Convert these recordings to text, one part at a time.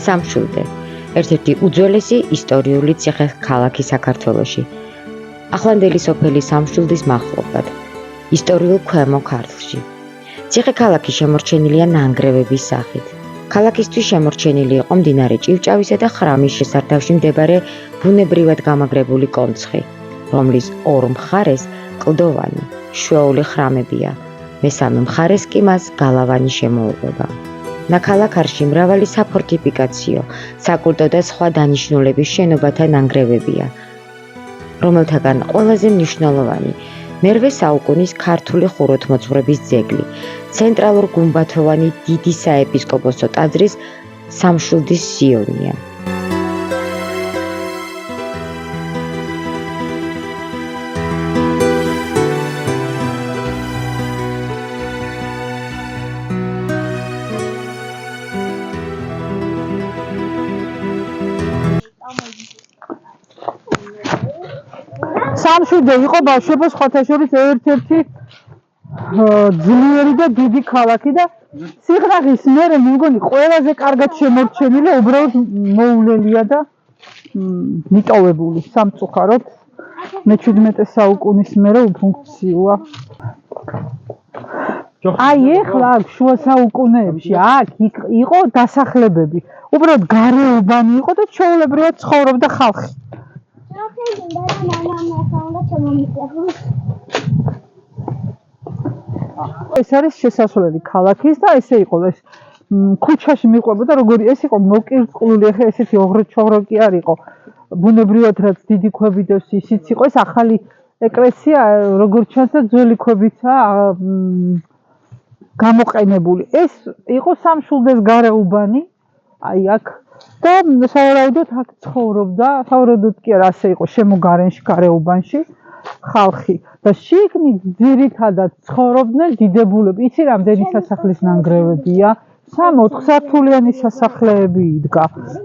სამშვილდე, ერთ-ერთი უძველესი ისტორიული ციხე-ქალაქი საქართველოში. ახლანდელი სოფელი სამშვილდის მახლობლად, ისტორიულ ქვემო ქართლში. ციხე-ქალაქი შემორჩენილია ნანგრევების სახით. ქალაქისთვის შემორჩენილი იყო მდინარე ჭივჭავისა და ხრამის შესართავში მდებარე ბუნებრივად გამაგრებული კონცხი, რომლის ორ მხარეს კლდოვანი, შვეული ხრამებია, მესამე მხარეს კი მას გალავანი შემოუყვება. ნაქალაქარში მრავალი საფორტიფიკაციო, საკულტო და სხვა დანიშნულების შენობათა ნანგრევებია, რომელთაგან ყველაზე მნიშვნელოვანი მერვე საუკუნის ქართული ხუროთმოძღვრების ძეგლი, ცენტრალურ გუმბათოვანი დიდი საეპისკოპოსო ტაძრის სამშვილდის სიონია. სამშვილდე იყო ბავშვობის სხვათა შორის ერთ-ერთი ძლიერი და დიდი ქალაქი და სიღნაღის მერე მე მგონი ყველაზე კარგად შემორჩენილი უბრალოდ მოულელია და მიტოვებული სამწუხაროდ მე-17 საუკუნის მერე უფუნქციოა. აი ეხლა შუა საუკუნეებში აქ იყო დასახლებები, უბრალოდ გარეუბანი იყო და ჩვეულებრივად ცხოვრობდა ხალხი. ეს არის შესასვლელი ქალაქის და ესე იყო ეს ქუჩაში მიყვებოდა როგორი ეს იყო მოკირწყლული ახლა ესეთი ოღროჩოღრო კი არ იყო ბუნებრივად რაც დიდი ქვები და ისიც იყო ეს ახალი ეკლესია როგორც ჩანს და ძველი ქვებიცაა გამოყენებული ეს იყო სამშვილდეს გარეუბანი აი აქ და სავარაუდოდ აქ ცხოვრობდა სავარაუდოდ კი არა ასე იყო შემოგარენში გარეუბანში ხალხი და შიგნით ძირითადად ცხოვრობდნენ დიდებულები. იცი რამდენი სასახლის ნანგრევებია? 3-4 სართულიანი სასახლეები იდგა.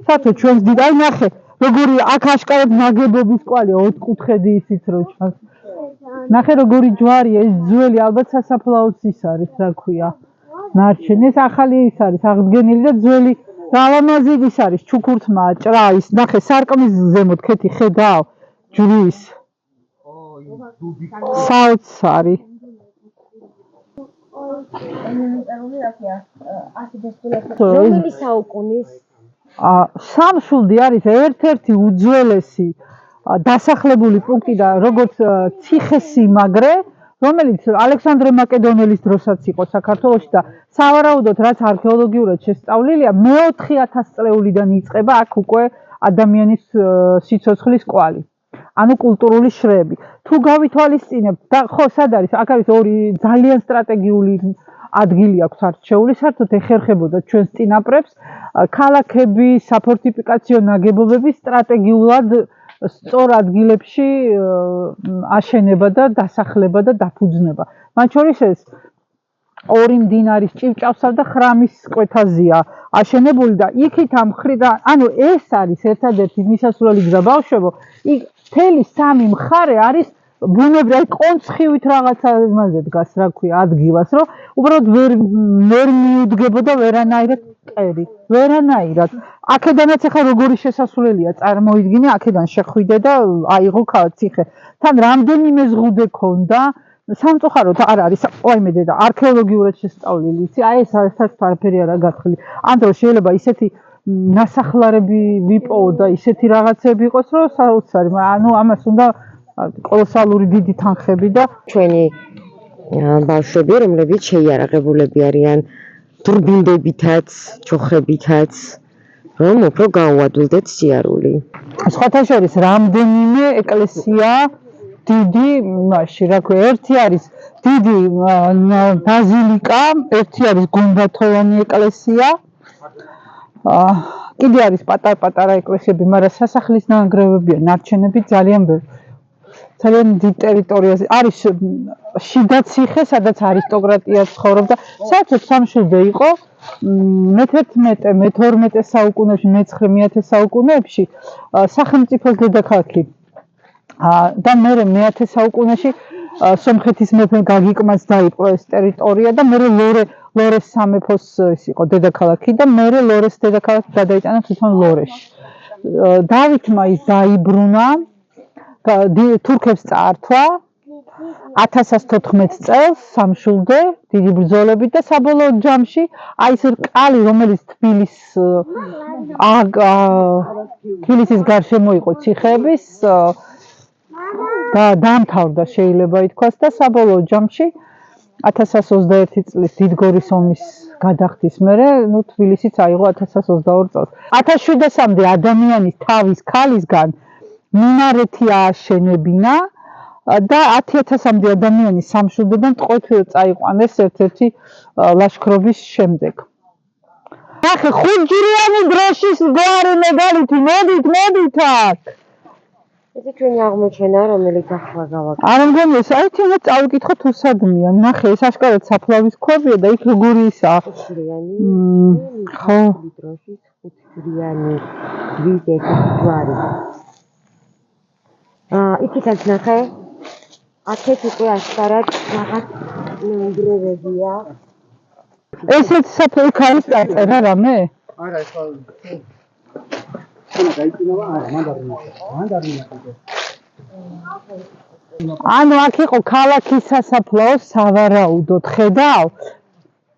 სათო ჩვენს დიდ აი ნახე როგორი აქ აშკარად ნაგებობის კვალია ოთხკუთხედი ისიც რო ჩანს. ნახე როგორი ჯვარია ეს ძველი ალბათ სასაფლაოც ის არის რა ქვია. ნარჩენი ეს ახალი ის არის აღდგენილი და ძველი ლამაზი ის არის ჩუქურთმა ჭრა ის ნახე სარკმლის ზემოთ ქეთი ხედავ ჯვრის საოცარი რომელი საუკუნის სამშვილდი არის ერთ-ერთი უძველესი დასახლებული პუნქტი და როგორც ციხესიმაგრე რომელიც ალექსანდრე მაკედონელის დროსაც იყო საქართველოში და სავარაუდოდ რაც არქეოლოგიურად შესწავლილია მე-4000 წლეულიდან იწყება აქ უკვე ადამიანის სიცოცხლის კვალი. ანუ კულტურული შრეები. თუ გავითვალისწინებთ და ხო სად არის? აქ არის ორი ძალიან სტრატეგიული ადგილი აქვს არჩეული, საერთოდ ეხერხებოდა ჩვენს წინაპრებს ქალაქები, საფორტიფიკაციო ნაგებობები სტრატეგიულად სწორ ადგილებში აშენება და დასახლება და დაფუძნება. მათ შორის ეს ორი მდინარის ჭივჭავსა და ხრამის კვეთაზეა აშენებული და იქით ამ მხრიდან ანუ ეს არის ერთადერთი მისასვლელი გზა ბავშვებო იქ მთელი სამი მხარე არის ბუნებრივი კონცხივით რაღაცა იმაზე დგას რა ქვია ადგილას რომ უბრალოდ ვერ მიუდგებოდა ვერანაირად მტერი ვერანაირად აქედანაც ახლა როგორი შესასვლელია წარმოიდგინე აქედან შეხვიდე და აიღო ციხე თან რამდენიმე ზღუდე ქონდა სამწუხაროდ არ არის ვაიმე დედა არქეოლოგიურად შესწავლილი იცი აი ეს საერთოდ არაფერი არა გათვლილი ამ დროს შეიძლება ისეთი ნასახლარები ვიპოვო და ისეთი რაღაცები იყოს რომ საოცარი ანუ ამას უნდა კოლოსალური დიდი თანხები და ჩვენი ბავშვები რომლებიც შეიარაღებულები არიან დურბინდებითაც ჯოხებითაც რომ უფრო გაუადვილდეთ სიარული სხვათა შორის რამდენიმე ეკლესია დიდი მაშინ რა ქვია ერთი არის დიდი ბაზილიკა ერთი არის გუმბათოვანი ეკლესია კიდე არის პატარ-პატარა ეკლესიები, მაგრამ სასახლის ნანგრევებია, ნარჩენები ძალიან დიდ ტერიტორიაზე. არის შიდა ციხე, სადაც არისტოკრატია ცხოვრობდა. საერთოდ სამშვილდე იყო მე-11, მე-12 საუკუნეებში, მე-9 საუკუნეებში სახელმწიფოს დედაქალაქი. და მე-10 საუკუნეში სომხეთის მეფემ გაგიკმას დაიპყრო ეს ტერიტორია და მე ლორეს სამეფოს ის იყო დედაქალაქი და მე ლორეს დედაქალაქი გადაიტანა თვითონ ლორეში. დავითმა ის დაიბრუნა, თურქებს წაართვა 1114 წელს სამშვილდე დიდი ბრძოლებით და საბოლოო ჯამში აი ეს რკალი რომელიც თბილისის გარშემო იყო ციხეების და დამთავრდა შეიძლება ითქვას და საბოლოო ჯამში 1121 წლის დიდგორის ომის გადახდის მერე თბილისიც აიღო 1122 წელს. 1700-მდე ადამიანის თავის ქალისგან მინარეთი ააშენებინა და 10000-მდე ადამიანის სამშვილდიდან ტყვედ წაიყვანეს ერთ-ერთი ლაშქრობის შემდეგ. ნახე, ხუთჯვრიანი დროშის გვარი მეგალითი, მოდით აქ. ეს ჩვენი აღმოჩენა, რომელიც ახლა გავაკეთე. არ მგონია, საერთოდ უნდა წავიკითხოთ უსადმია. ნახე, ეს აშკარად საფლავის ქვებია და იქ როგორი ისაა. ხო. დროშის ხუთჯვრიანი ჯვრის ერთი გვარი. იქითაც ნახე. აქეთ უკვე აშკარად რაღაც ნანგრევებია. ესეც საფლავის ქალის დაწერა რამე? არა, ეს გაიწინება, ანუ აქ იყო ქალაქის სასაფლაო სავარაუდოდ, ხედავ?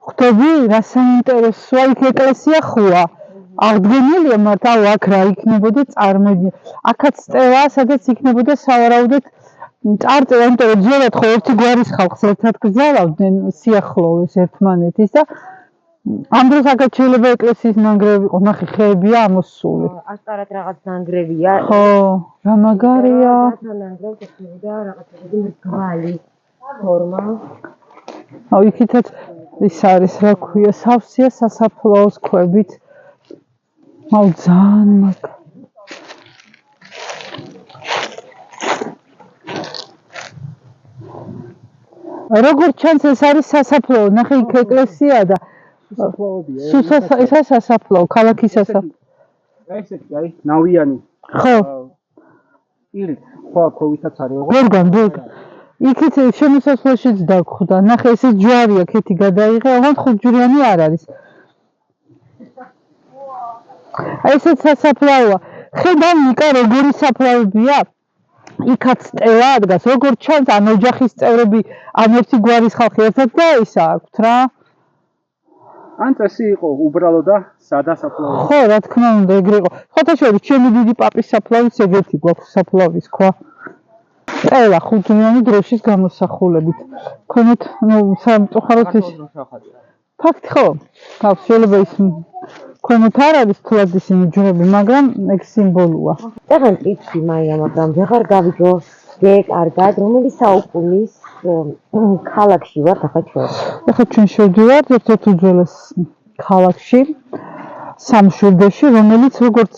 ხვდები რა საინტერესოა, იქ ეკლესია ხოა. აღდგენილია, მაგრამ აქ რა იქნებოდა წარმოიდგინე. აქაც სტელაა, სადაც იქნებოდა სავარაუდოდ წარწერა, იმიტომ რომ ძველად ხო ერთი გვარის ხალხს ერთად გზარავდნენ სიახლოვეს ერთმანეთის და ამ დროს აქაც შეიძლება ეკლესიის ნანგრევები იყო, ნახე ხეებია ამოსული. აშკარად რაღაც ნანგრევია. ხო, რა მაგარია. ნანგრევს ეხება რაღაცა მრგვალი ფორმა. აუ იქითაც ის არის რა ქვია, სავსეა სასაფლაოს ქვებით. აუ ძალიან მაგარი. როგორც ჩანს ეს არის სასაფლაო, ნახე იქ ეკლესია და ეს სასაფლაო, ქალაქის სასაფლაო. ესეთი აი ნავიანი. ხო. ირით, ხო, არის. ბერგან. იქით შემოსასვლელშიც დაგხვდა. ნახე ეს ჯვარია, ქეთი გადაიღე, ოღონდ ხუთჯვრიანი არ არის. ესეც სასაფლაოა. ხედავ ნიკა როგორი საფლავებია? იქაც სტელა ადგას, როგორც ჩანს ან ოჯახის წევრები, ან ერთი გვარის ხალხი ერთად გაისააქვთ რა. ან წესი იყო უბრალო და სადა საფლავი. ხო, რა თქმა უნდა, ეგრე იყო. ხოთაშორის ჩემი დიდი პაპის საფლავის ეგეთი გვაქვს საფლავის ქვა. სტელა ხუთჯვრიანი დროშის გამოსახულებით. ქონოთ, სამწუხაროდ ის ფაქტი ხო? ხალხ შეიძლება ის ქონოთ არ არის თულად ისინი ჯვრები, მაგრამ ეგ სიმბოლოა. წეგან პიცი მაია, მაგრამ ვეღარ გავიგო კარგად, რომელი საუკუნის ქალაქში ვართ ახლა ჩვენ. ახლა ჩვენ შევდივართ ერთ-ერთ უძველეს ქალაქში, სამშვილდეში, რომელიც როგორც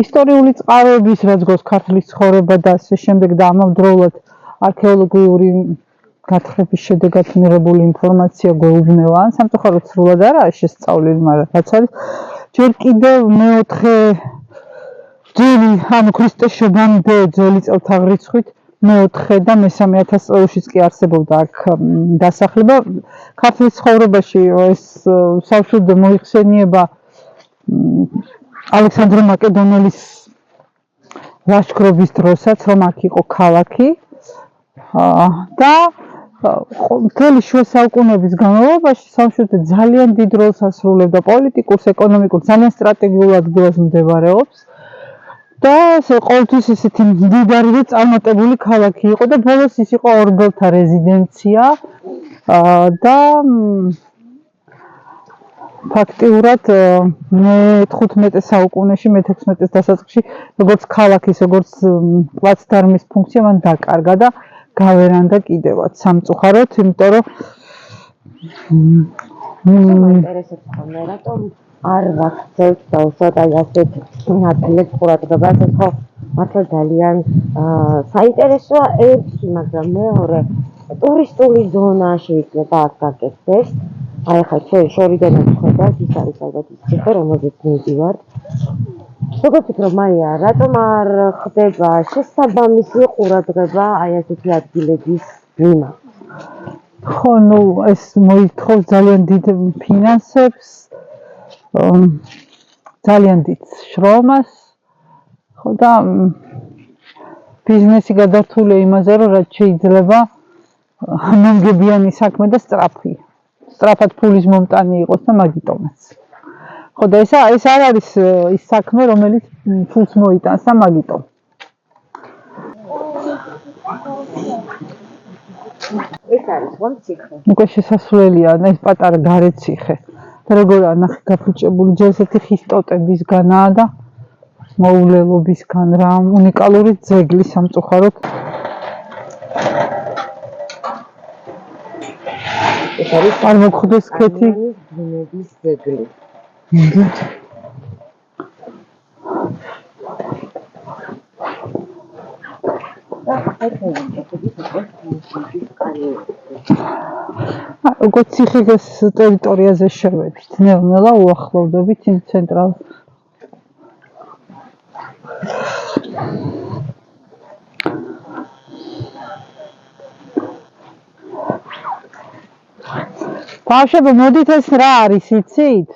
ისტორიული წყაროების, რაც გვაქვს ქართლის ცხოვრება და ასე შემდეგ და ამავდროულად არქეოლოგიური გათხრების შედეგად მიღებული ინფორმაცია გვეუბნება, ან სამწუხაროდ სრულად არაა შესწავლილი, მაგრამ რაც არის ჯერ კიდევ მეოთხე ძველი, ანუ ქრისტეს შობამდე ძველი წელთაღრიცხვით მეოთხე და მესამე 1000 წლეულშიც კი არსებობდა აქ დასახლება. ქართლის ცხოვრებაში ეს სამშვილდე მოიხსენიება ალექსანდრე მაკედონელის ლაშქრობის დროსაც, რომ აქ იყო ქალაქი და მთელი შუა საუკუნეების განმავლობაში სამშვილდე ძალიან დიდ როლს ასრულებდა პოლიტიკურს, ეკონომიკურ, ძალიან სტრატეგიულ ადგილას მდებარეობს და ყოველთვის ისეთი მდიდარი და წარმატებული ქალაქი იყო და ბოლოს ის იყო ორბელთა რეზიდენცია და ფაქტიურად მე-15 საუკუნეში, მე-16 დასაწყისში, როგორც ქალაქის, როგორც პლაცდარმის ფუნქცია მან დაკარგა და გავერანდა კიდევაც სამწუხაროდ, იმიტომ რომ მაინტერესებს ხოლმე, რატომ არ ვაქცევთ და უშუალოდ ასეთ ადგილებს ყურადღებას, ხო, მართლა ძალიან საინტერესოა ერთი, მაგრამ მეორე ტურისტული ზონა შეიძლება აქ გაკეთდეს. აი ხა ჩვენ შორიდანაც ხედავთ, ის არის ალბათ ის ციხე, რომელზეც მივდივართ. როგორ ფიქრობ, მაია, რატომ არ ხდება შესაბამისი ყურადღება აი ასეთი ადგილების მიმართ? ხო, ნუ ეს მოითხოვს ძალიან დიდ ფინანსებს, ძალიან დიდ შრომას, ხო და ბიზნესი გადართულია იმაზე, რომ რაც შეიძლება მომგებიანი საქმე და სწრაფად ფულის მომტანი იყოს და მაგიტომაც. ხო და ეს არ არის ის საქმე, რომელიც ფულს მოიტანს და მაგიტომ. ეს არის ხომ ციხე? უკვე შესასვლელია ეს პატარა გარე ციხე. და როგორ ანახი გაფუჭებული ჯერ ესეთი ხის ტოტებისგანაა და მოულელობისგან რა უნიკალური ძეგლი სამწუხაროდ. ეს არის არ მოხდეს ქეთი ბუნების ძეგლი. უკვე ციხის ტერიტორიაზე შევედით, ნელ-ნელა უახლოვდებით იმ ცენტრალ. ბავშვებო, მოდით ეს რა არის, იცით?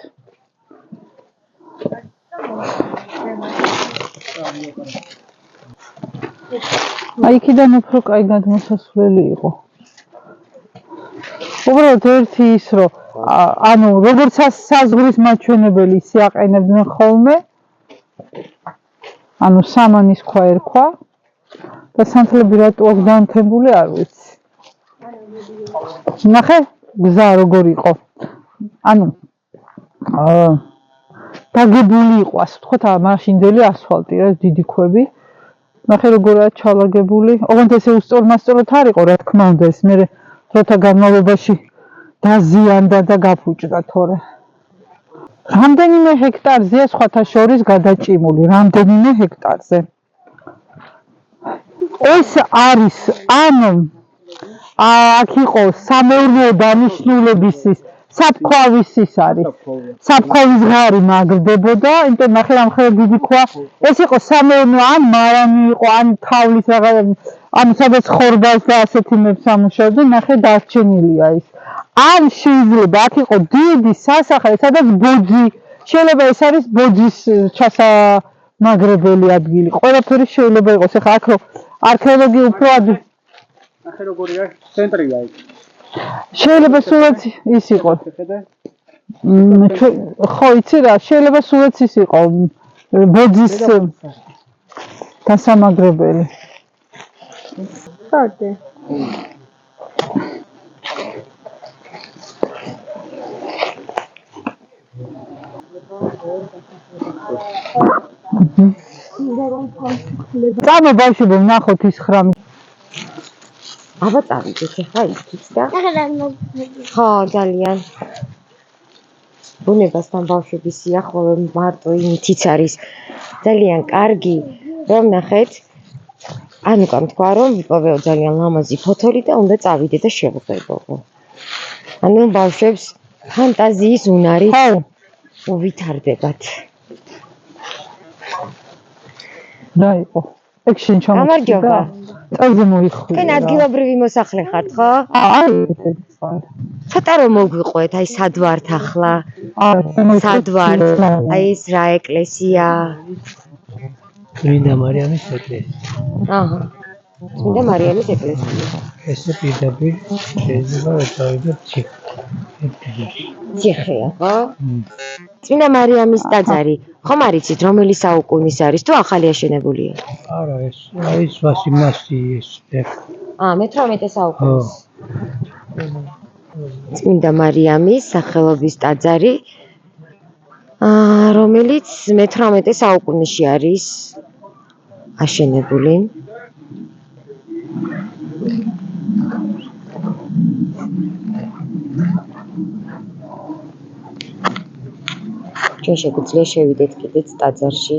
აი იქიდან უფრო კაი გადმოსასვლელი იყო. უბრალოდ ერთი ის რომ ანუ როგორც საზღვრის მაჩვენებელი ისე აყენებდნენ ხოლმე. ანუ სამანის ქვა ერქვა და სანთლები რატო აქვს განთებული არ ვიცი. ნახე გზა როგორ იყო. ანუ დაგებული იყო ასე ვთქვათ მაშინდელი ასფალტი რა დიდი ქვები. ნახე როგორაა ჩალაგებული. ოღონდ ესე უსწორმასწორად არ იყო რა თქმა უნდა ეს მე დროთა განმავლობაში დაზიანდა და გაფუჭდა თორე. რამდენიმე ჰექტარზეა სხვათა შორის გადაჭიმული, რამდენიმე ჰექტარზე. ეს არის აქ იყო სამეურნეო დანიშნულების საფქვავის ის არის. საფქვავის ღარი მაგდებოდა, იმიტომ ნახე ამხელა დიდი ქვა. ეს იყო სამეურნეო ან მარანი იყო, ან თავლის რაღაც, ანუ სადაც ხორბალს და ასეთი მებს ამუშავებდნენ, ნახე დარჩენილია ის. ან შეიძლება აქ იყო დიდი სასახლე, სადაც ბოძი, შეიძლება ეს არის ბოძის ჩასამაგრებელი ადგილი. ყველაფერი შეიძლება იყოს. ეხლა აქ რო არქეოლოგი უფრო ნახე როგორია ცენტრია იქ. შეიძლება სულაც ის იყოს. ხო, იცი რა, შეიძლება სულაც ის იყო ბოძის დასამაგრებელი. ხარდე. წამო ბავშვებო, ვნახოთ ის ხრამი. აბა წავიდეთ ახლა იქით და ხო ძალიან ბუნებასთან ბავშვების სიახლოვე მარტო იმითიც არის ძალიან კარგი რომ ნახეთ ანუ თქვა რომ ვიპოვეო ძალიან ლამაზი ფოთოლი და უნდა წავიდე და შევღებო ანუ ბავშვებს ფანტაზიის უნარი უვითარდებათ დაიყო ეგ შენ გამარჯობა წელზე მოიხვი. თქვენ ადგილობრივი მოსახლე ხართ, ხო? ცოტა რომ მოგვიყვეთ, აი სად ვართ ახლა? სად ვართ? აი ეს რა ეკლესია? წმინდა მარიამის ეკლესია. აჰა. წმინდა მარიამის ეკლესია. ესე პირდაპირ შეიძლება დავიდეთ ციხეა, ხო? წმინდა მარიამის ტაძარი. ხომ არიცით, რომელი საუკუნის არის თუ ახალი აშენებულია? არა, ეს არის ვასიმასი ეს. მე-18 საუკუნის. წმინდა მარიამის სახელობის ტაძარი, რომელიც მე-18 საუკუნეში არის აშენებული. ჩვენ შეგვიძლია შევიდეთ კიდეც ტაძარში.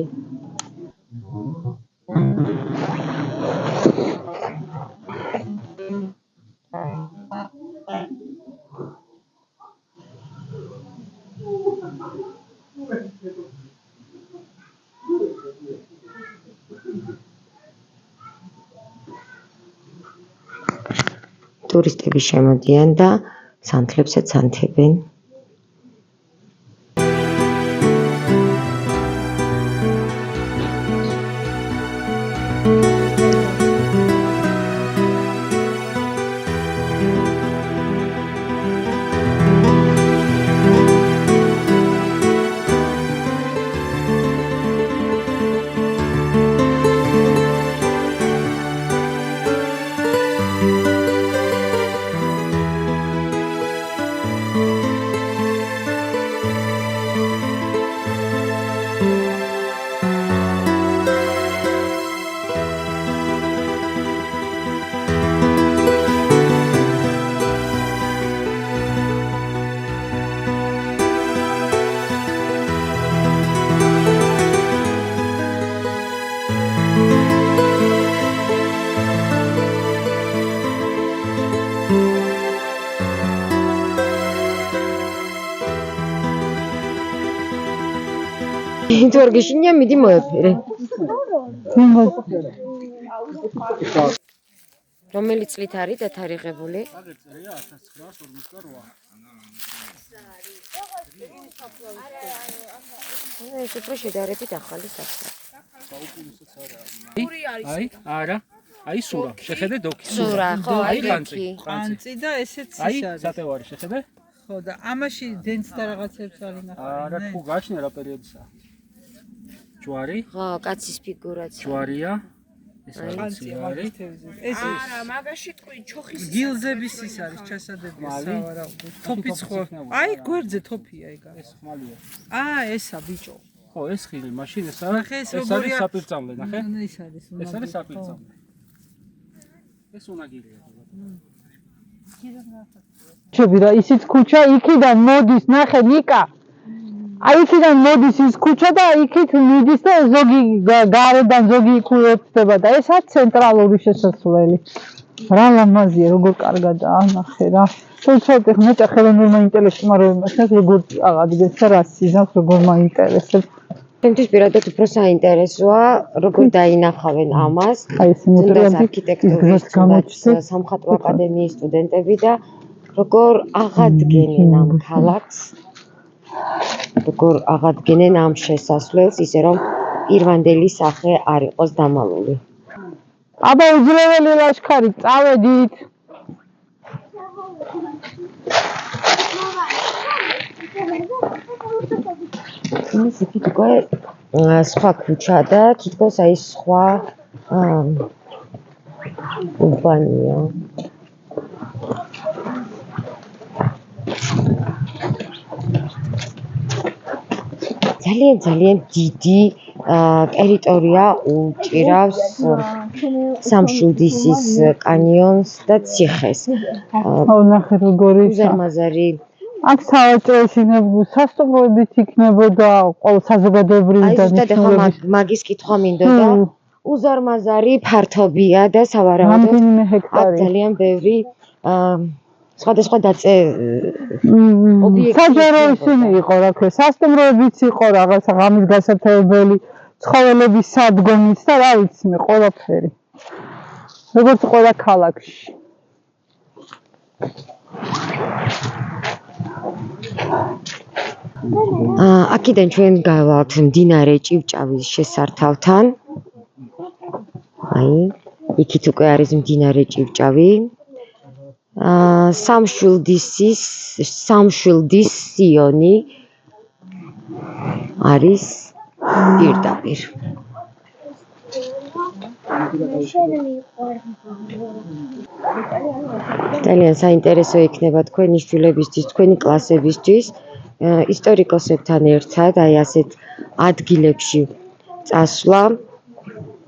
ტურისტები შემოდიან და სანთლებსაც ანთებენ. თუ არ გეშინია, მიდი მოეფერე. რომელი წლით არის დათარიღებული? ეს უფრო შედარებით ახალი სახე. არა. აი სურა, შეხედე დოქი. სურა, ხო, აი ყანწი და ესეც ის აი არის. სატევარი შეხედე? ხო და ამაში დენს და რაღაცებს არ ინახავენ. არა, თუ გაჩნია რა პერიოდისა. ჯვარი? ხო, კაცის ფიგურაც. ჯვარია. ეს ყანწია არის. ეს არა, მაგაში თქვი ჩოხის გილზების ის არის ჩასადებია სავარაუდოდ. თოფიც ხო. აი გვერდზე თოფია ეგ არის. ეს ხმალია. ესა ბიჭო. ხო, ეს ხილი, მაშინ ეს ნახე, ეს არის. ეს არის როგორია? საპირწამლე, ნახე? ეს არის. ეს არის საპირწამლე. ეს უნაგირია. ჩები რა ისიც ქუჩა იქიდან მოდის ნახე ნიკა აი იქიდან მოდის ის ქუჩა და იქით მიდის და ზოგი გარედან ზოგი იქუერთდება და ესაა ცენტრალური შესასვლელი რა ლამაზია როგორ კარგად ნახე რა თუმცა მეტა ხელოვნურმა ინტელექტმა რომ იმასნას როგორ აღადგეს და რა სიზამს როგორ მაინტერესებს ჩემთვის პირადად უფრო საინტერესოა როგორ დაინახავენ ამას თუნდაც არქიტექტურის თუნდაც სამხატვრო აკადემიის სტუდენტები და როგორ აღადგენენ ამ ქალაქს როგორ აღადგენენ ამ შესასვლელს ისე რომ პირვანდელი სახე არ იყოს დამალული აბა უძლეველი ლაშქარი წავედით ის იქით უკვე სხვა ქუჩა და თითქოს აი სხვა უბანია ძალიან დიდი ტერიტორია უჭირავს სამშვილდისის კანიონს და ციხეს. ნახე როგორი უზარმაზარი აქ საოჯროში სასტუმროებიც იქნებოდა ყოველ საზოგადოებრივი და ნიშნულების. მაგის კითხვა მინდოდა. უზარმაზარი ფართობია და სავარაუდოდ აქ ძალიან ბევრი სხვადასხვა ობიექტი საჯარო ისინი იყო რა ქვია სასტუმროებიც იყო რაღაცა ღამის გასათევებელი ცხოველების სადგომიც და რა ვიცი მე ყველაფერი როგორც ყველა ქალაქში აქედან ჩვენ გავალთ მდინარე ჭივჭავის შესართავთან აი იქით უკვე არის მდინარე ჭივჭავი სამშვილდის სიონი არის პირდაპირ. ძალიან საინტერესო იქნება თქვენი შვილებისთვის, თქვენი კლასებისთვის ისტორიკოსებთან ერთად აი ასეთ ადგილებში წასვლა.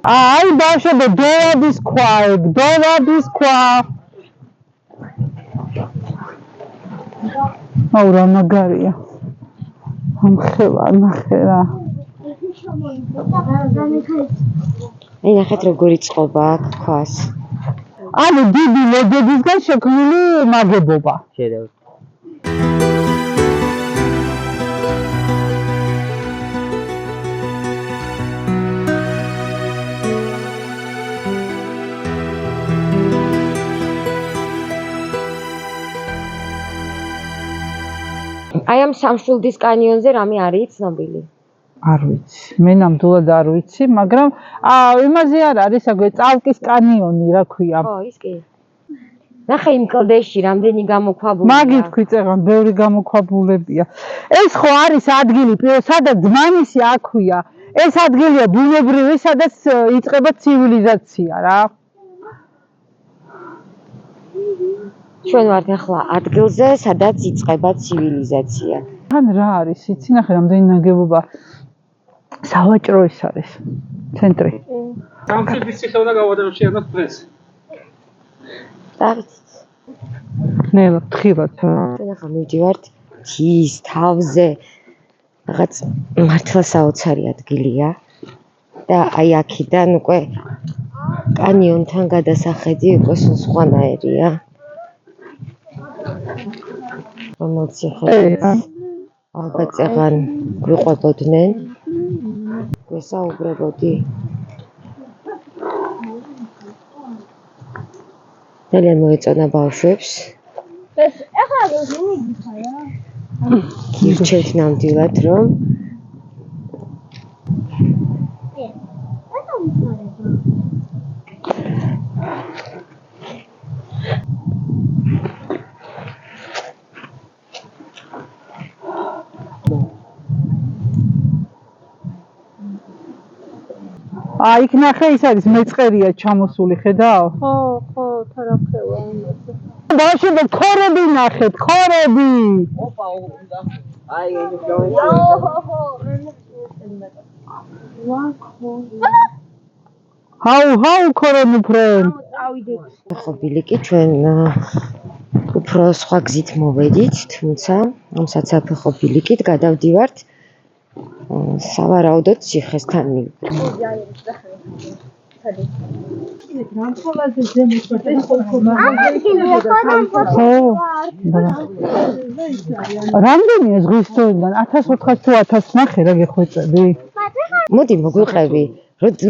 აი ბავშვებო, დოვადის ქვა, დოვადის ქვა. აუ რა მაგარია. ამხელა ნახე რა. აი ნახეთ როგორი წყობა აქ ქვას. ანუ დიდი ლოდებისგან შექმნილი ნაგებობა. შედევრი. აი ამ სამშვილდის კანიონზე რამე არის ცნობილი? არ ვიცი. მე ნამდვილად არ ვიცი, მაგრამ იმაზე არ არის, აგვე წალკის კანიონი, რა ქვია. ხო, ის კი. ნახე იმ კლდეში რამდენი გამოქვაბულია. მაგით ქვიწეღან, ბევრი გამოქვაბულებია. ეს ხო არის ადგილი, სადაც დმანისი აქვია. ეს ადგილია ბუნებრივი, სადაც იწყება ცივილიზაცია რა. ჩვენ ვართ ახლა ადგილზე, სადაც იწყება ცივილიზაცია. თან რა არის, იცი ნახე რამდენი ნაგებობა სავაჭრო ის არის ცენტრი. სამშვილდის ციხე უნდა გავადროჩიანოთ დღეს. დავიცით. ნელა, თხილად. ჩვენ ახლა მივდივართ მთის თავზე. რაღაც მართლა საოცარი ადგილია და აი აქედან უკვე კანიონთან გადასახედი უკვე სხვანაირია. რომელიც ალბათ წეღან გვიყვებოდნენ. გვესაუბრებოდი. ძალიან მოეწონა ბავშვებს. ეხლა გიგიხარა. გირჩევთ ნამდვილად რომ იქ ნახე ის არის მეწყერია ჩამოსული, ხედავ? ხო, თარაფევა იმაზე. ბავშვებო, ქორები ნახეთ, ქორები! ჰაუ, ქორები ფრენ. ხო ბილიკი ჩვენ უფრო სხვა გზით მოვედით, თუმცა ამ საცალფეხო ბილიკით გადავდივართ სავარაუდოდ ციხესთან რამდენია ზღვის თოიდან 1400 თუ 1000 ნახე რა გეხვეწები? მოდი მოგვიყევი,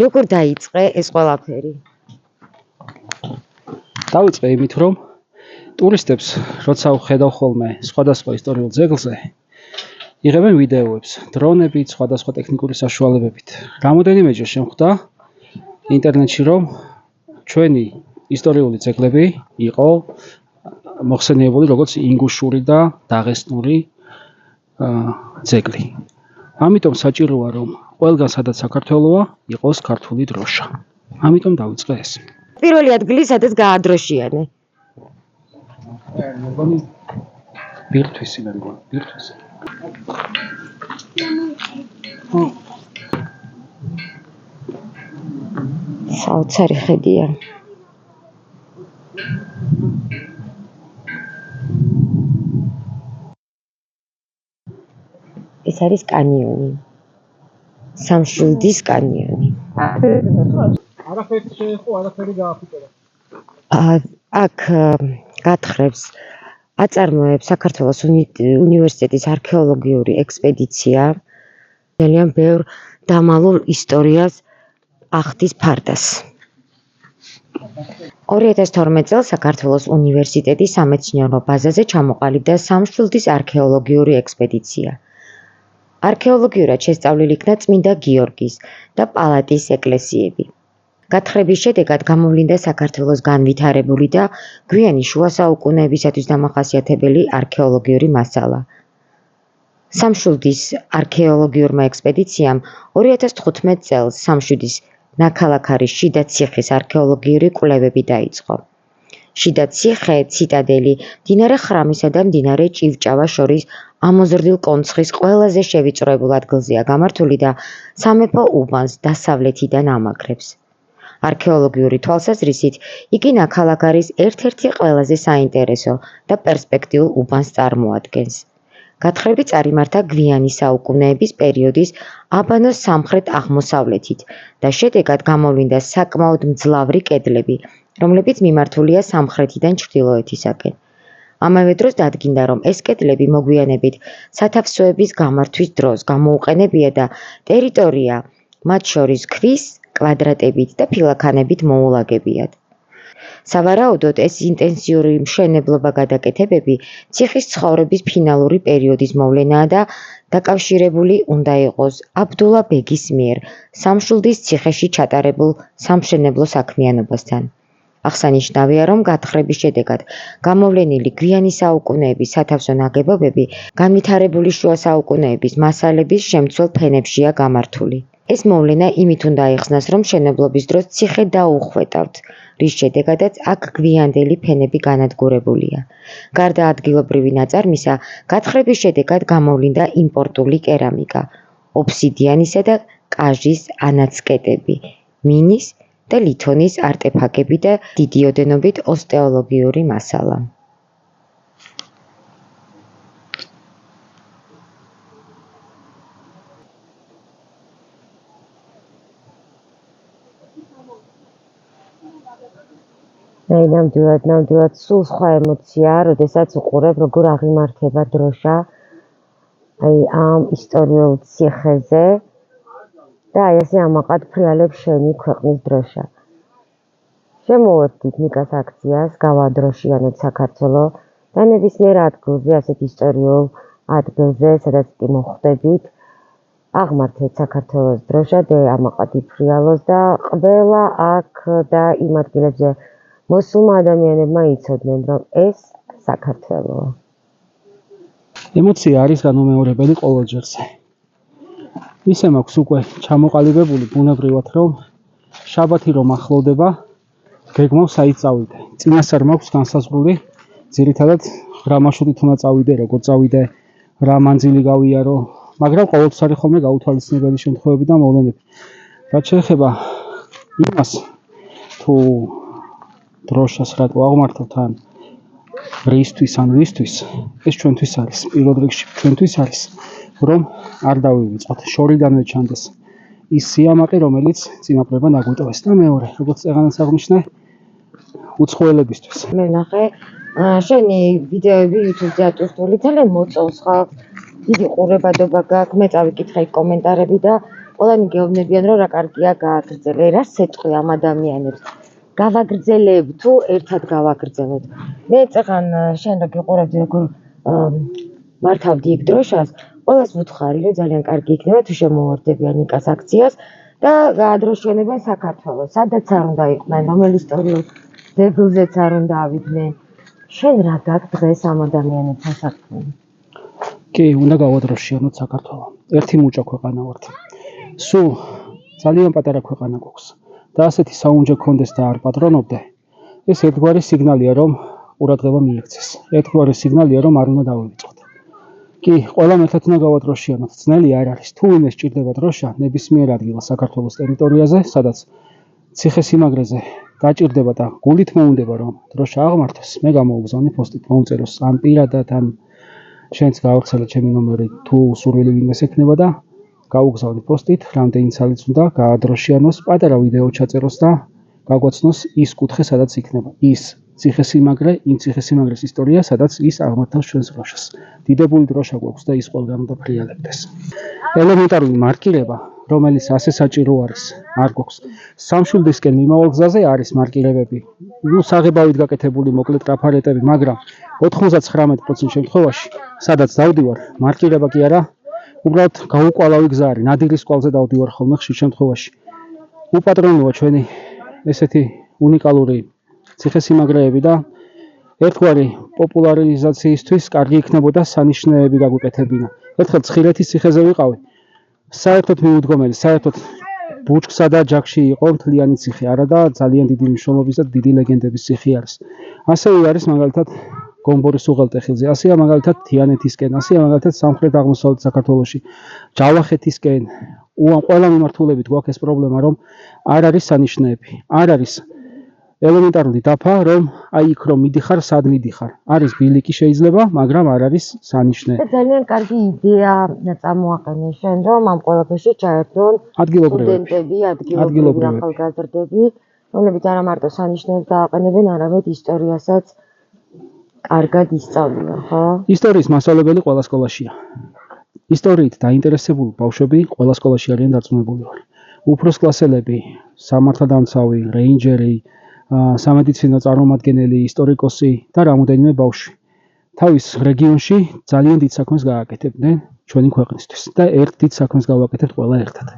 როგორ დაიწყე ეს ყველაფერი? დავიწყე იმით, რომ ტურისტებს, როცა ვხედავ ხოლმე სხვადასხვა ისტორიულ ძეგლზე, იღებენ ვიდეოებს, დრონებით, სხვადასხვა ტექნიკური საშუალებებით. რამოდენიმეჯერ შემხვდა ინტერნეტში, რომ ჩვენი ისტორიული ძეგლები იყო მოხსენიებული როგორც ინგუშური და დაღესტნური ძეგლი. ამიტომ საჭიროა, რომ ყველგან სადაც საქართველოა, იყოს ქართული დროშა. ამიტომ დავიწყე ეს. პირველი ადგილი სადაც გაადროშიანე. ბირთვისი მე მგონი, ბირთვისი. საოცარი ხედია. ეს არის კანიონი. სამშვილდის კანიონი. არაფერი შეეხო, არაფერი გააფუჭება. აქ გათხრებს აწარმოებს საქართველოს უნივერსიტეტის არქეოლოგიური ექსპედიცია. ძალიან ბევრ დამალულ ისტორიას ახდის ფარდას. 2012 წელს საქართველოს უნივერსიტეტის სამეცნიერო ბაზაზე ჩამოყალიბდა სამშვილდის არქეოლოგიური ექსპედიცია. არქეოლოგიურად შესწავლილი იქნა წმინდა გიორგის და პალატის ეკლესიები. გათხრების შედეგად გამოვლინდა საქართველოს განვითარებული და გვიანი შუა საუკუნეებისათვის დამახასიათებელი არქეოლოგიური მასალა. სამშვილდის არქეოლოგიურმა ექსპედიციამ 2015 წელს სამშვილდის ნაქალაქარის შიდა ციხის არქეოლოგიური კვლევები დაიწყო. შიდა ციხე, ციტადელი, მდინარე ხრამისა და მდინარე ჭივჭავას შორის ამოზრდილ კონცხის ყველაზე შევიწროებულ ადგილზეა გამართული და სამეფო უბანს დასავლეთიდან ამაგრებს. არქეოლოგიური თვალსაზრისით იგი ნაქალაქარის ერთ-ერთი ყველაზე საინტერესო და პერსპექტიულ უბანს წარმოადგენს. გათხრები წარიმართა გვიანი საუკუნეების პერიოდის აბანოს სამხრეთ-აღმოსავლეთით და შედეგად გამოვლინდა საკმაოდ მძლავრი კედლები, რომლებიც მიმართულია სამხრეთიდან ჩრდილოეთისაკენ. ამავე დროს დადგინდა, რომ ეს კედლები მოგვიანებით სათავსოების გამართვის დროს გამოუყენებია და ტერიტორია მათ შორის ქვის, კვადრატებით და ფილაქანებით მოულაგებიათ. სავარაუდოდ ეს ინტენსიური მშენებლობა გადაკეთებები ციხის ცხოვრების ფინალური პერიოდის მოვლენაა და დაკავშირებული უნდა იყოს აბდულა ბეგის მიერ სამშვილდის ციხეში ჩატარებულ სამშენებლო საქმიანობასთან. აღსანიშნავია, რომ გათხრების შედეგად გამოვლენილი გვიანი საუკუნეების სათავსო ნაგებობები განვითარებული შუა საუკუნეების მასალების შემცველ ფენებშია გამართული. ეს მოვლენა იმით უნდა აიხსნას, რომ მშენებლობის დროს ციხე დაუხვეტავთ, რის შედეგადაც აქ გვიანდელი ფენები განადგურებულია. გარდა ადგილობრივი ნაწარმისა, გათხრების შედეგად გამოვლინდა იმპორტული კერამიკა, ობსიდიანისა და კაჟის ანაცკეტები, მინის და ლითონის არტეფაქტები და დიდი ოდენობით ოსტეოლოგიური მასალა. ნამდვილად სულ სხვა ემოციაა, როდესაც უყურებ, როგორ აღიმართება დროშა ამ ისტორიულ ციხეზე და ესე ამაყად ფრიალებს შენი ქვეყნის დროშა. შემოვერთდით ნიკას აქციას გავადროშიანეთ საქართველო და ნებისმიერ ადგილზე, ასეთ ისტორიულ ადგილზე, სადაც კი მოხვდებით, აღმართეთ საქართველოს დროშა და ამაყად იფრიალოს და ყველა აქ და იმ ადგილებზე მოსულმა ადამიანებმა იცოდნენ, რომ ეს საქართველოა. ემოცია არის განუმეორებელი ყოველ ჯერზე. ისე მაქვს უკვე ჩამოყალიბებული ბუნებრივად, რომ შაბათი რომ ახლოვდება, გეგმავს საით წავიდე. წინასწარ მაქვს განსაზღვრული, ძირითადად რა მარშრუტით უნდა წავიდე, როგორ წავიდე, რა მანძილი გავიარო, მაგრამ ყოველთვის არის ხოლმე გაუთვალისწინებელი შემთხვევები და მოვლენები. რაც შეეხება იმას, თუ დროშას რატო აღმართოთ ან რისთვის ან ვისთვის, ეს ჩვენთვის არის, პირველ რიგში ჩვენთვის არის, რომ არ დავივიწყოთ, შორიდანვე ჩანდეს ის სიამაყე, რომელიც წინაპრებმა დაგვიტოვეს და მეორე, როგორც წეღანაც აღნიშნე, უცხოელებისთვის. მე ნახე შენი ვიდეოები YouTube-ზე ატვირთული, ძალიან მოწონს ხალხს, დიდი ყურებადობა გაქვს, მე წავიკითხე კომენტარები და ყველანი გეუბნებიან, რომ რა კარგია გააგრძელე, რა სეტყვი ამ ადამიანებს. გავაგრძელებ თუ ერთად გავაგრძელოთ. მე წეღან შენ რო გიყურებდი, როგორ მართავდი იქ დროშას, ყველას ვუთხარი, რომ ძალიან კარგი იქნება თუ შემოვარდებიან ნიკას აქციას და გაადროშიანებენ საქართველოს. სადაც არ უნდა იყვნენ, რომელ ისტორიულ ძეგლზეც არ უნდა ავიდნენ. შენ რა გაქვს დღეს ამ ადამიანებთან საქმე? კი, უნდა გავადროშიანოთ საქართველო. ერთი მუჭა ქვეყანა ვართ. სულ ძალიან პატარა ქვეყანა გვაქვს. და ასეთი საუნჯე გქონდეს და არ პატრონობდე, ეს ერთგვარი სიგნალია, რომ ყურადღება მიექცეს. ერთგვარი სიგნალია, რომ არ უნდა დავივიწყოთ. კი, ყველამ ერთად უნდა გავადროშიანოთ. ძნელი არ არის. თუ ვინმე სჭირდება დროშა, ნებისმიერ ადგილას საქართველოს ტერიტორიაზე, სადაც ციხესიმაგრეზე დაჭირდება და გულით მოუნდება, რომ დროშა აღმართოს, მე გამოვგზავნი პოსტით, მომწეროს ან პირადად, ან შენც გაავრცელე ჩემი ნომერი, თუ სურვილი ვინმეს ექნება და გაუგზავნი პოსტით, რამდენი ცალიც უნდა გაადროშიანოს, პატარა ვიდეო ჩაწეროს და გაგვაცნოს ის კუთხე, სადაც იქნება ის ციხესიმაგრე, იმ ციხესიმაგრეს ისტორია, სადაც ის აღმართავს ჩვენს დროშას. დიდებული დროშა გვაქვს და ის ყველგან უნდა ფრიალებდეს. ელემენტარული მარკირება, რომელიც ასე საჭირო არის, არ გვაქვს. სამშვილდისკენ მიმავალ გზაზე არის მარკირებები, საღებავით გაკეთებული მოკლე ტრაფარეტები, მაგრამ 99% შემთხვევაში, სადაც დავდივარ, მარკირება კი არა, უბრალოდ გაუყვალავი გზა არის, ნადირის კვალზე დავდივარ ხოლმე ხშირ შემთხვევაში. უპატრონოა ჩვენი ესეთი უნიკალური ციხესიმაგრეები და ერთგვარი პოპულარიზაციისთვის კარგი იქნებოდა სანიშნეები გაგვიკეთებინა. ერთხელ ცხილეთის ციხეზე ვიყავი. საერთოდ მიუდგომელი, საერთოდ ბუჩქსა და ჯაქში იყო მთლიანი ციხე, არა და ძალიან დიდი მნიშვნელობის და დიდი ლეგენდების ციხე არის. ასევე არის მაგალითად გომბორის უღელტეხილზე, ასეა მაგალითად თიანეთისკენ, ასეა მაგალითად სამხრეთ აღმოსავლეთ საქართველოში, ჯავახეთისკენ. ყველა მიმართულებით გვაქვს ეს პრობლემა, რომ არ არის სანიშნეები, არ არის ელემენტარული დაფა, რომ აი იქ რომ მიდიხარ, სად მიდიხარ. არის ბილიკი შეიძლება, მაგრამ არ არის სანიშნე. და ძალიან კარგი იდეა წამოაყენე შენ, რომ ამ ყველაფერში ჩაერთონ სტუდენტები, ადგილობრივი ახალგაზრდები, რომლებიც არა მარტო სანიშნეებს დააყენებენ, არამედ ისტორიასაც კარგად ისწავლიან, ხო? ისტორიის მასწავლებელი ყველა სკოლაშია. ისტორიით დაინტერესებული ბავშვები ყველა სკოლაში არიან დარწმუნებული ვარ. უფროს კლასელები, სამართალდამცავი, რეინჯერი, სამედიცინო წარმომადგენელი, ისტორიკოსი და რამოდენიმე ბავშვი. თავის რეგიონში ძალიან დიდ საქმეს გააკეთებდნენ ჩვენი ქვეყნისთვის და ერთ დიდ საქმეს გავაკეთებთ ყველა ერთად.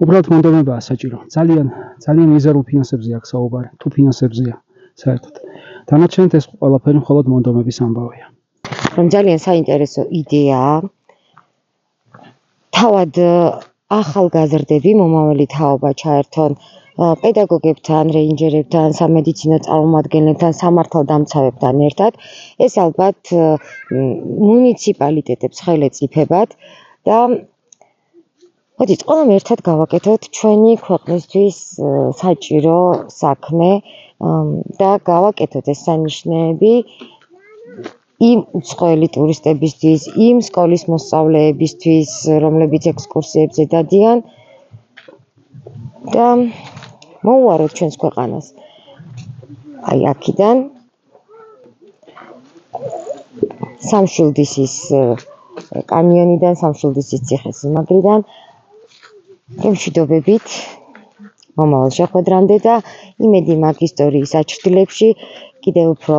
უბრალოდ მონდომებაა საჭირო. ძალიან მიზერულ ფინანსებზე აქვს საუბარი, თუ ფინანსებზეა საერთოდ. დანარჩენად ეს ყველაფერი მხოლოდ მონდომების ამბავია. რომ ძალიან საინტერესო იდეაა. თავად ახალგაზრდები, მომავალი თაობა ჩაერთონ პედაგოგებთან, რეინჯერებთან, სამედიცინო წარმომადგენლებთან, სამართალდამცავებთან ერთად. ეს ალბათ მუნიციპალიტეტებს ხელეწიფებათ და მოდით ყველამ ერთად გავაკეთოთ ჩვენი ქვეყნისთვის საჭირო საქმე და გავაკეთოთ ეს სანიშნეები იმ უცხოელი ტურისტებისთვის, იმ სკოლის მოსწავლეებისთვის, რომლებიც ექსკურსიებზე დადიან და მოუაროთ ჩვენს ქვეყანას. აი აქედან სამშვილდისის კანიონიდან, სამშვილდისის ციხესიმაგრიდან მშვიდობებით მომავალ შეხვედრამდე და იმედი მაქვს ისტორიის აჩრდილებში კიდევ უფრო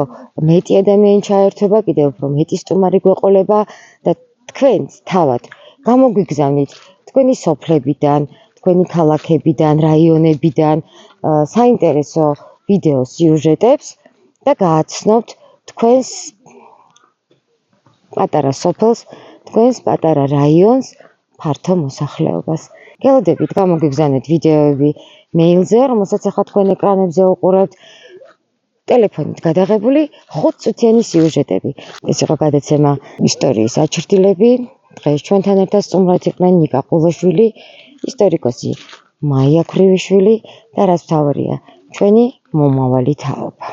მეტი ადამიანი ჩაერთვება, კიდევ უფრო მეტი სტუმარი გვეყოლება და თქვენც თავად გამოგვიგზავნით თქვენი სოფლებიდან, თქვენი ქალაქებიდან, რაიონებიდან საინტერესო ვიდეო სიუჟეტებს და გააცნობთ თქვენს პატარა სოფელს, თქვენს პატარა რაიონს, ფართო მოსახლეობას. გელოდებით გამოგვიგზავნეთ ვიდეოები მეილზე, რომელსაც ახლა თქვენ ეკრანებზე უყურებთ. ტელეფონით გადაღებული 5 წუთიანი სიუჟეტები. ეს იყო გადაცემა ისტორიის აჩრდილები. დღეს ჩვენთან ერთად სტუმრად იყვნენ ნიკა ყულოშვილი, ისტორიკოსი მაია ქრივიშვილი და რაც მთავარია, ჩვენი მომავალი თაობა.